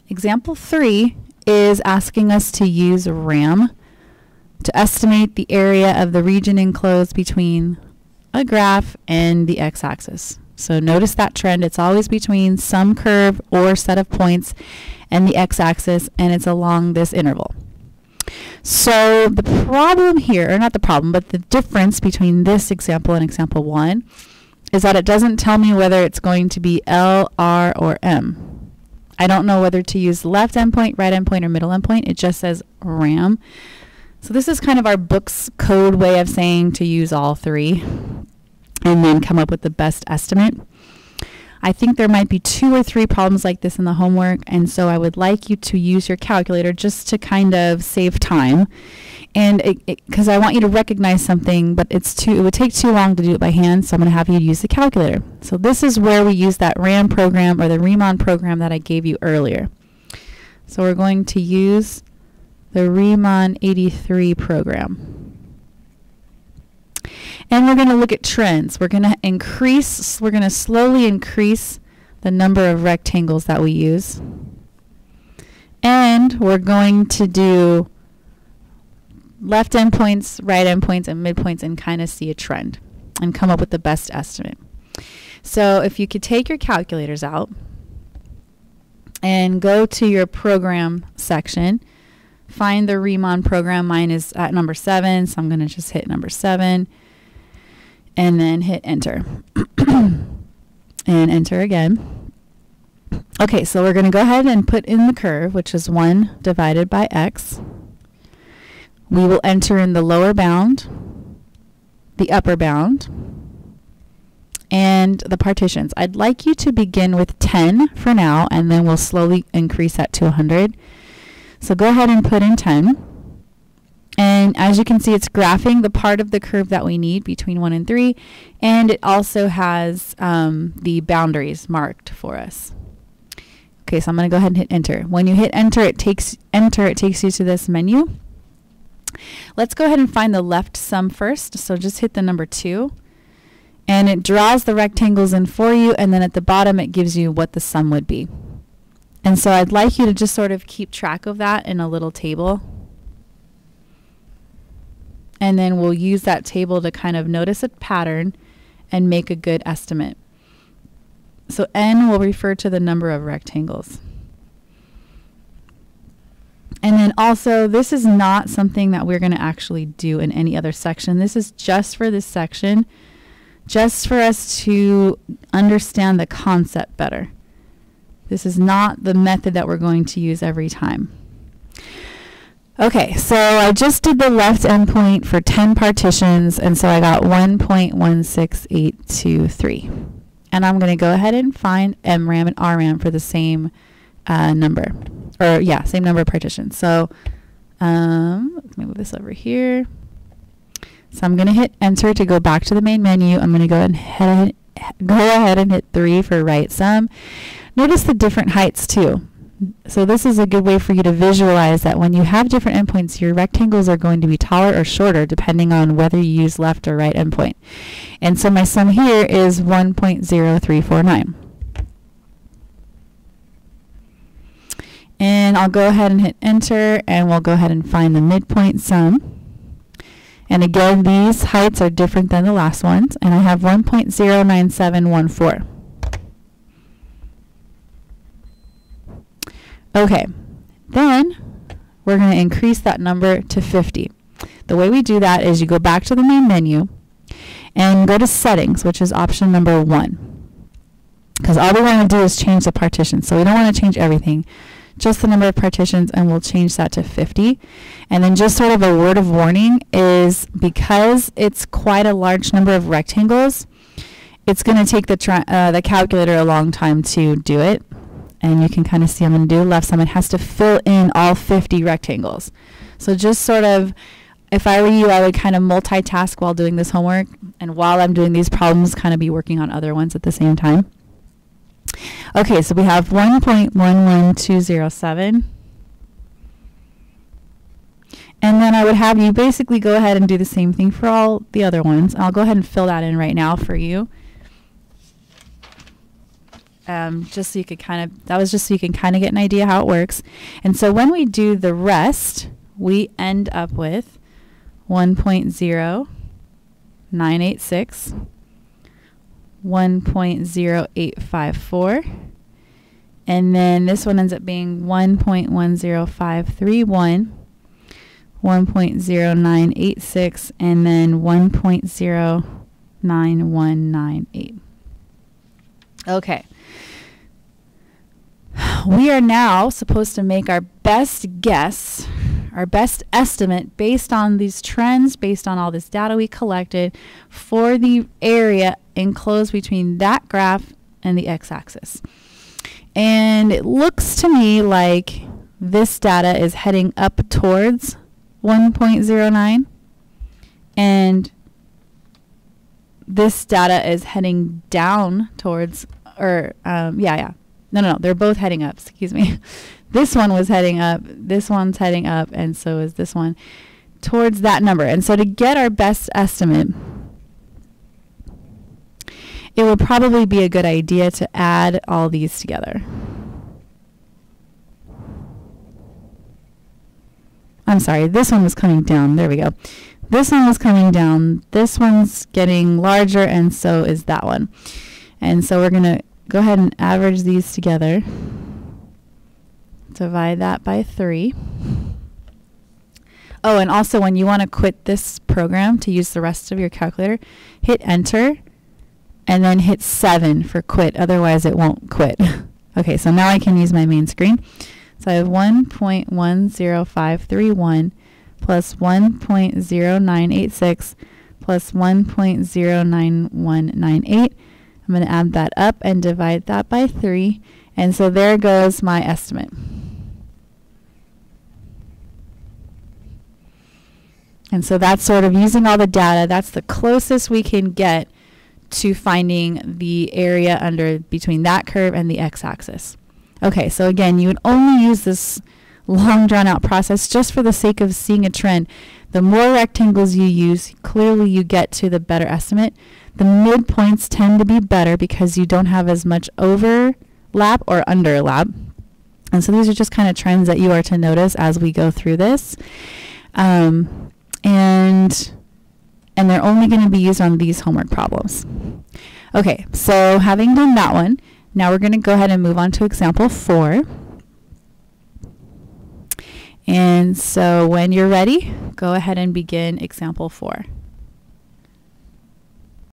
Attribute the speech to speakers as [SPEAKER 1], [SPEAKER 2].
[SPEAKER 1] Example 3 is asking us to use RAM to estimate the area of the region enclosed between a graph and the x-axis. So notice that trend. It's always between some curve or set of points and the x-axis, and it's along this interval. So the problem here, or not the problem, but the difference between this example and example 1 is that it doesn't tell me whether it's going to be L, R, or M. I don't know whether to use left endpoint, right endpoint, or middle endpoint. It just says RAM. So this is kind of our book's code way of saying to use all three and then come up with the best estimate. I think there might be 2 or 3 problems like this in the homework, and so I would like you to use your calculator just to kind of save time. And because I want you to recognize something, but it would take too long to do it by hand, so I'm going to have you use the calculator. So this is where we use that RAM program or the Riemann program that I gave you earlier. So we're going to use the Riemann 83 program. And we're going to look at trends. We're going to slowly increase the number of rectangles that we use. And we're going to do left endpoints, right endpoints, and midpoints and kind of see a trend and come up with the best estimate. So if you could take your calculators out and go to your program section, find the Riemann program. Mine is at number 7, so I'm going to just hit number 7 and then hit enter. And enter again. Okay, so we're going to go ahead and put in the curve, which is 1 divided by x. We will enter in the lower bound, the upper bound, and the partitions. I'd like you to begin with 10 for now, and then we'll slowly increase that to 100. So go ahead and put in 10. And as you can see, it's graphing the part of the curve that we need between 1 and 3, and it also has the boundaries marked for us. Okay, so I'm going to go ahead and hit enter. When you hit enter, it takes you to this menu. Let's go ahead and find the left sum first. So just hit the number 2, and it draws the rectangles in for you, and then at the bottom it gives you what the sum would be. And so I'd like you to just sort of keep track of that in a little table. And then we'll use that table to kind of notice a pattern and make a good estimate. So n will refer to the number of rectangles. And then also, this is not something that we're going to actually do in any other section. This is just for this section, just for us to understand the concept better. This is not the method that we're going to use every time. Okay, so I just did the left endpoint for 10 partitions, and so I got 1.16823. And I'm going to go ahead and find MRAM and RRAM for the same number. Or yeah, same number of partitions. So let me move this over here. So I'm going to hit enter to go back to the main menu. I'm going to go ahead and hit 3 for right sum. Notice the different heights too. So this is a good way for you to visualize that when you have different endpoints, your rectangles are going to be taller or shorter depending on whether you use left or right endpoint. And so my sum here is 1.0349. And I'll go ahead and hit enter, and we'll go ahead and find the midpoint sum. And again, these heights are different than the last ones, and I have 1.09714. Okay, then we're going to increase that number to 50. The way we do that is you go back to the main menu and go to settings, which is option number 1. Because all we want to do is change the partition, so we don't want to change everything. Just the number of partitions, and we'll change that to 50. And then just sort of a word of warning is because it's quite a large number of rectangles, it's going to take the calculator a long time to do it. And you can kind of see I'm going to do left sum. It has to fill in all 50 rectangles. So just sort of, if I were you, I would kind of multitask while doing this homework. And while I'm doing these problems, kind of be working on other ones at the same time. Okay, so we have 1.11207. And then I would have you basically go ahead and do the same thing for all the other ones. I'll go ahead and fill that in right now for you. just so you could that was just so you can kind of get an idea how it works. And so when we do the rest, we end up with 1.0986, 1.0854, and then this one ends up being 1.10531, 1.0986, and then 1.09198. Okay. We are now supposed to make our best guess, our best estimate based on these trends, based on all this data we collected for the area enclosed between that graph and the x-axis. And it looks to me like this data is heading up towards 1.09, and this data is heading down towards, or no, they're both heading up, excuse me. This one was heading up, this one's heading up, and so is this one, towards that number. And so to get our best estimate, it would probably be a good idea to add all these together. I'm sorry, this one was coming down. There we go. This one was coming down. This one's getting larger, and so is that one. And so we're going to go ahead and average these together. Divide that by 3. Oh, and also when you want to quit this program to use the rest of your calculator, hit Enter, and then hit 7 for quit. Otherwise, it won't quit. Okay, so now I can use my main screen. So I have 1.10531 plus 1.0986 plus 1.09198. I'm going to add that up and divide that by 3. And so there goes my estimate. And so that's sort of using all the data. That's the closest we can get to finding the area between that curve and the x-axis. Okay, so again, you would only use this long drawn-out process just for the sake of seeing a trend. The more rectangles you use, clearly you get to the better estimate. The midpoints tend to be better because you don't have as much overlap or underlap. And so these are just kind of trends that you are to notice as we go through this. And they're only going to be used on these homework problems. Okay, so having done that one, now we're going to go ahead and move on to example 4. And so when you're ready, go ahead and begin example 4.